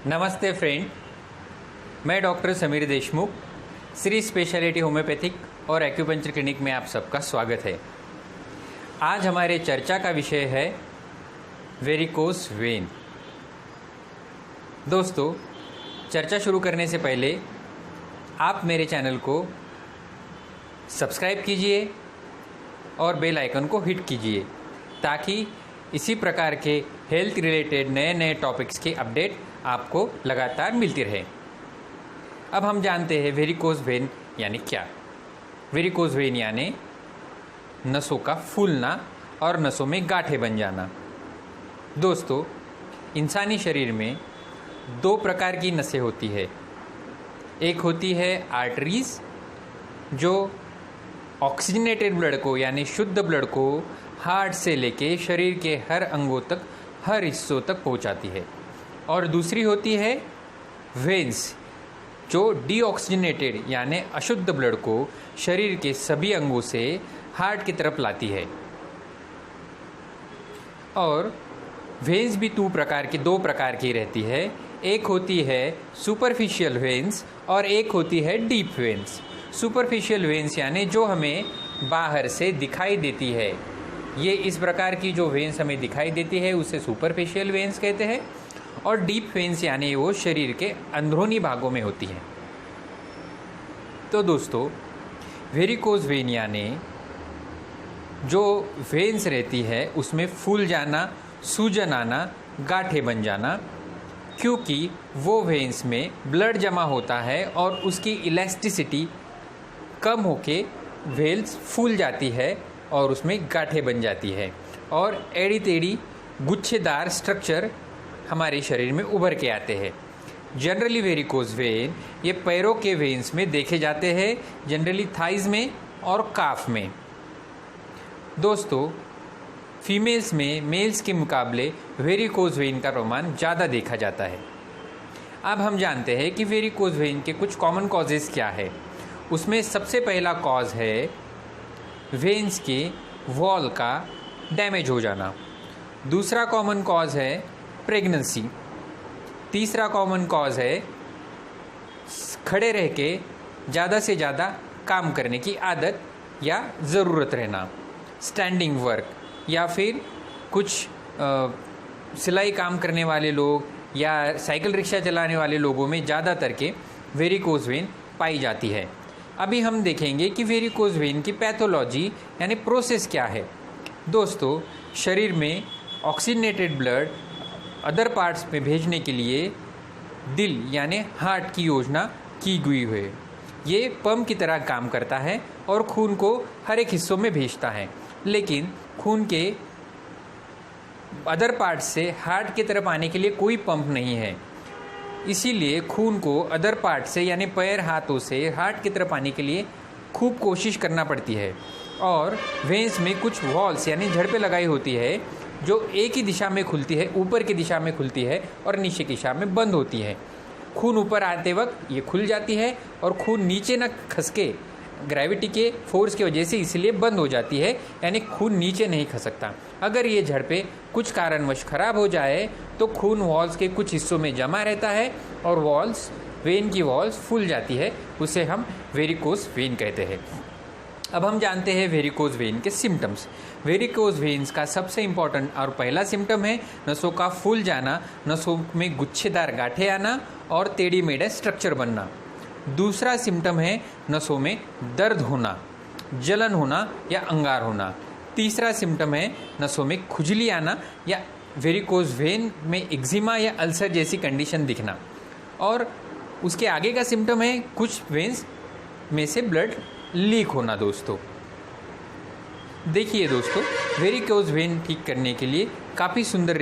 नमस्ते फ्रेंड, मैं doctor Sameer Deshmukh, Shri speciality homeopathic और एक्यूपंक्चर क्लिनिक में आप सबका स्वागत है। आज हमारे चर्चा का विषय है वेरिकोस वेन। दोस्तों, चर्चा शुरू करने से पहले आप मेरे चैनल को सब्सक्राइब कीजिए और बेल आइकन को हिट कीजिए ताकि इसी प्रकार के हेल्थ रिलेटेड नए नए टॉपिक्स की अपडेट आपको लगातार मिलती रहे। अब हम जानते हैं वेरिकोस वेन यानी क्या। वेरिकोस वेन यानी नसों का फूलना और नसों में गांठें बन जाना। दोस्तों, इंसानी शरीर में दो प्रकार की नसें होती है। एक होती है आर्टरीज, जो ऑक्सीजनेटेड ब्लड को यानी शुद्ध ब्लड को हार्ट से लेके शरीर के हर अंगों तक, हर हिस्सों तक पहुंचाती है। और दूसरी होती है वेन्स, जो डीऑक्सीजनेटेड यानी अशुद्ध ब्लड को शरीर के सभी अंगों से हार्ट की तरफ लाती है। और वेन्स भी दो प्रकार की रहती है। एक होती है सुपरफिशियल वेन्स और एक होती है डीप वेन्स। सुपरफिशियल वेन्स यानी जो हमें बाहर से दिखाई देती है, ये इस प्रकार की जो वेन्स हमें दिखाई देती है उसे सुपरफिशियल वेन्स कहते हैं। और डीप वेन्स यानी वो शरीर के अंदरूनी भागों में होती है। तो दोस्तों, वेरिकोस वेन यानी जो वेन्स रहती है उसमें फूल जाना, सूजन आना, गांठें बन जाना, क्योंकि वो वेन्स में ब्लड जमा होता है और उसकी इलास्टिसिटी कम होके वेन्स फूल जाती है और उसमें गांठें बन जाती है और एड़ी टेढ़ी गुच्छेदार स्ट्रक्चर हमारे शरीर में उभर के आते हैं। जनरली वेरिकोस वेन ये पैरों के वेन्स में देखे जाते हैं, जनरली थाइज में और काफ में। दोस्तों, फीमेल्स में मेल्स के मुकाबले वेरिकोस वेन का प्रमाण ज़्यादा देखा जाता है। अब हम जानते हैं कि वेरिकोस वेन के कुछ कॉमन कॉजेज़ क्या है। उसमें सबसे पहला कॉज है वेन्स के वॉल का डैमेज हो जाना। दूसरा कॉमन कॉज है प्रेगनेंसी। तीसरा कॉमन कॉज है खड़े रह के ज़्यादा से ज़्यादा काम करने की आदत या ज़रूरत रहना, स्टैंडिंग वर्क, या फिर कुछ सिलाई काम करने वाले लोग या साइकिल रिक्शा चलाने वाले लोगों में ज़्यादातर के वेरिकोस वेन पाई जाती है। अभी हम देखेंगे कि वेरिकोस वेन की पैथोलॉजी यानी प्रोसेस क्या है। दोस्तों, शरीर में ऑक्सीजनेटेड ब्लड अदर पार्ट्स में भेजने के लिए दिल यानी हार्ट की योजना की गई है। ये पंप की तरह काम करता है और खून को हर एक हिस्सों में भेजता है, लेकिन खून के अदर पार्ट्स से हार्ट की तरफ आने के लिए कोई पंप नहीं है। इसीलिए खून को अदर पार्ट से यानी पैर हाथों से हार्ट की तरफ आने के लिए खूब कोशिश करना पड़ती है। और वेन्स में कुछ वॉल्स यानी झड़पें लगाई होती है जो एक ही दिशा में खुलती है, ऊपर की दिशा में खुलती है और नीचे की दिशा में बंद होती है। खून ऊपर आते वक्त ये खुल जाती है और खून नीचे न खसके ग्रेविटी के फोर्स की वजह से इसलिए बंद हो जाती है, यानी खून नीचे नहीं खसकता। अगर ये झड़पें कुछ कारणवश खराब हो जाए तो खून वॉल्स के कुछ हिस्सों में जमा रहता है और वेन की वॉल्स फूल जाती है। उसे हम वेरिकोस वेन कहते हैं। अब हम जानते हैं वेरिकोस वेन के सिम्टम्स। वेरिकोस वेन्स का सबसे इम्पॉर्टेंट और पहला सिम्टम है नसों का फूल जाना, नसों में गुच्छेदार गांठें आना और टेढ़ी मेढ़े स्ट्रक्चर बनना। दूसरा सिम्टम है नसों में दर्द होना, जलन होना या अंगार होना। तीसरा सिम्टम है नसों में खुजली आना या वेरिकोस वेन में एक्जिमा या अल्सर जैसी कंडीशन दिखना। और उसके आगे का सिम्टम है कुछ वेन्स में से ब्लड लीक होना। दोस्तों, देखिए दोस्तों, वेरिकोस वेन ठीक करने के लिए काफ़ी सुंदर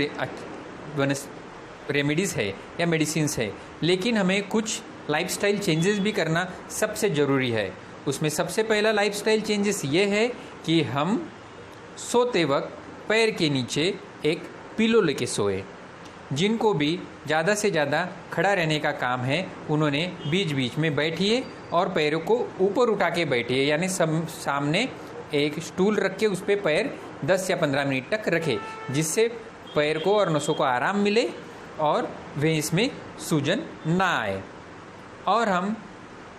रेमेडीज़ है या मेडिसिन्स है, लेकिन हमें कुछ लाइफस्टाइल चेंजेस भी करना सबसे ज़रूरी है। उसमें सबसे पहला लाइफस्टाइल चेंजेस ये है कि हम सोते वक्त पैर के नीचे एक पिलो लेके सोए। जिनको भी ज़्यादा से ज़्यादा खड़ा रहने का काम है उन्होंने बीच बीच में बैठिए और पैरों को ऊपर उठा के बैठिए, यानी सामने एक स्टूल रख के उस पर पैर 10 या 15 मिनट तक रखें, जिससे पैर को और नसों को आराम मिले और वेन्स में सूजन ना आए। और हम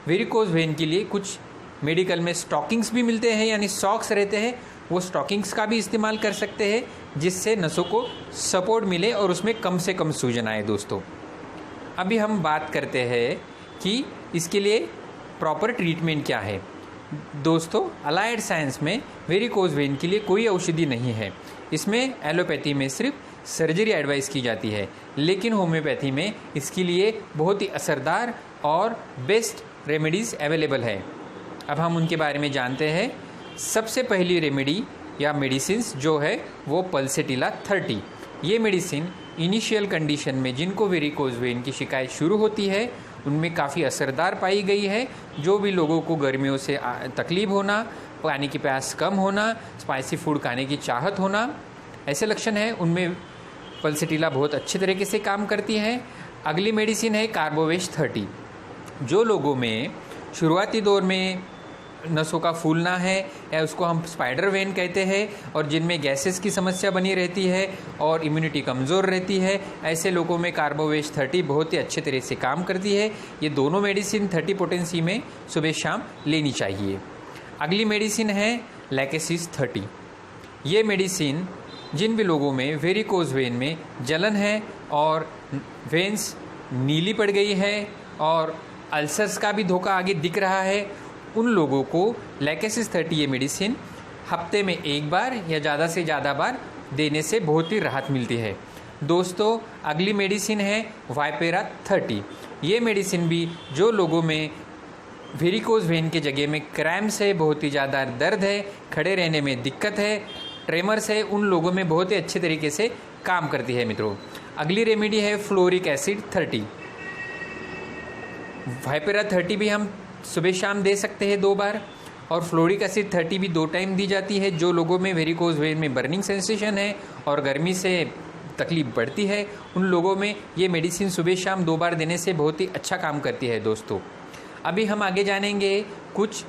वेरिकोज वेन के लिए कुछ मेडिकल में स्टॉकिंग्स भी मिलते हैं, यानी सॉक्स रहते हैं, वो स्टॉकिंग्स का भी इस्तेमाल कर सकते हैं जिससे नसों को सपोर्ट मिले और उसमें कम से कम सूजन आए। दोस्तों अभी हम बात करते हैं कि इसके लिए प्रॉपर ट्रीटमेंट क्या है। दोस्तों अलाइड साइंस में वेरिकोज वेन के लिए कोई औषधि नहीं है। इसमें एलोपैथी में सिर्फ सर्जरी एडवाइस की जाती है, लेकिन होम्योपैथी में इसके लिए बहुत ही असरदार और बेस्ट रेमेडीज़ अवेलेबल है। अब हम उनके बारे में जानते हैं। सबसे पहली रेमेडी या मेडिसिन्स जो है वो पल्सेटिला 30। ये मेडिसिन इनिशियल कंडीशन में जिनको वेरिकोज वेन की शिकायत शुरू होती है उनमें काफ़ी असरदार पाई गई है। जो भी लोगों को गर्मियों से तकलीफ होना, पानी की प्यास कम होना, स्पाइसी फूड खाने की चाहत होना, ऐसे लक्षण हैं, उनमें पल्सेटिला बहुत अच्छे तरीके से काम करती है। अगली मेडिसिन है कार्बोवेश 30। जो लोगों में शुरुआती दौर में नसों का फूलना है या उसको हम स्पाइडर वेन कहते हैं और जिनमें गैसेस की समस्या बनी रहती है और इम्यूनिटी कमज़ोर रहती है, ऐसे लोगों में कार्बोवेश 30 बहुत ही अच्छे तरह से काम करती है। ये दोनों मेडिसिन 30 पोटेंसी में सुबह शाम लेनी चाहिए। अगली मेडिसिन है लैकेसिस 30। ये मेडिसिन जिन भी लोगों में वेरिकोज वेन में जलन है और वेन्स नीली पड़ गई है और अल्सर्स का भी धोखा आगे दिख रहा है, उन लोगों को लैकेसिस 30 ये मेडिसिन हफ्ते में एक बार या ज़्यादा से ज़्यादा बार देने से बहुत ही राहत मिलती है। दोस्तों अगली मेडिसिन है वाइपेरा 30। ये मेडिसिन भी जो लोगों में वेरिकोज वेन के जगह में क्रैम्प्स है, बहुत ही ज़्यादा दर्द है, खड़े रहने में दिक्कत है, ट्रेमर्स है, उन लोगों में बहुत ही अच्छे तरीके से काम करती है। मित्रों अगली रेमेडी है फ्लोरिक एसिड 30। वाइपेरा 30 भी हम सुबह शाम दे सकते हैं 2 बार और फ्लोरिक एसिड 30 भी 2 टाइम दी जाती है। जो लोगों में वेरिकोज वेन में बर्निंग सेंसेशन है और गर्मी से तकलीफ बढ़ती है, उन लोगों में ये मेडिसिन सुबह शाम 2 बार देने से बहुत ही अच्छा काम करती है। दोस्तों अभी हम आगे जानेंगे कुछ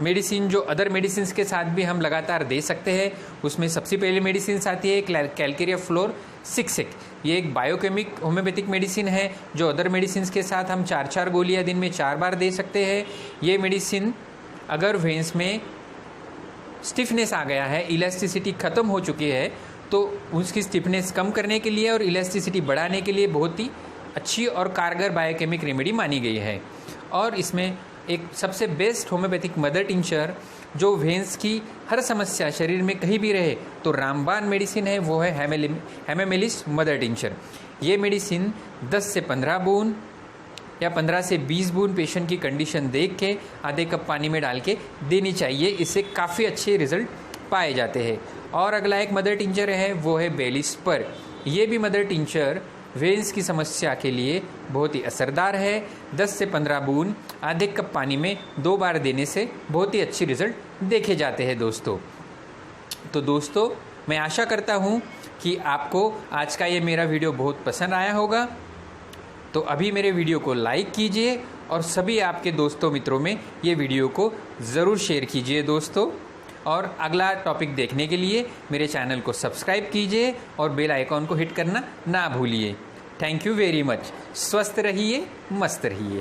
मेडिसिन जो अदर मेडिसिन के साथ भी हम लगातार दे सकते हैं। उसमें सबसे पहली मेडिसिन आती है कैलकेरिया फ्लोर 6। ये एक बायोकेमिक होम्योपैथिक मेडिसिन है जो अदर मेडिसिन के साथ हम 4-4 गोलियां दिन में 4 बार दे सकते हैं। ये मेडिसिन अगर वेन्स में स्टिफनेस आ गया है, इलास्टिसिटी ख़त्म हो चुकी है, तो उसकी स्टिफनेस कम करने के लिए और इलास्टिसिटी बढ़ाने के लिए बहुत ही अच्छी और कारगर बायोकेमिक रेमेडी मानी गई है। और इसमें एक सबसे बेस्ट होम्योपैथिक मदर टिंचर जो वेन्स की हर समस्या शरीर में कहीं भी रहे तो रामबाण मेडिसिन है, वो है हेमेमेलिस मदर टिंचर। ये मेडिसिन 10 से 15 बूंद या 15 से 20 बूंद पेशेंट की कंडीशन देख के आधे कप पानी में डाल के देनी चाहिए। इससे काफ़ी अच्छे रिजल्ट पाए जाते हैं। और अगला एक मदर टिंचर है वो है बेलिस्पर। ये भी मदर टिंचर वेन्स की समस्या के लिए बहुत ही असरदार है। 10 से 15 बूंद आधे कप पानी में 2 बार देने से बहुत ही अच्छी रिजल्ट देखे जाते हैं। तो दोस्तों मैं आशा करता हूँ कि आपको आज का ये मेरा वीडियो बहुत पसंद आया होगा। तो अभी मेरे वीडियो को लाइक कीजिए और सभी आपके दोस्तों मित्रों में ये वीडियो को ज़रूर शेयर कीजिए दोस्तों। और अगला टॉपिक देखने के लिए मेरे चैनल को सब्सक्राइब कीजिए और बेल आइकॉन को हिट करना ना भूलिए। Thank you very much. स्वस्थ रहिए, मस्त रहिए।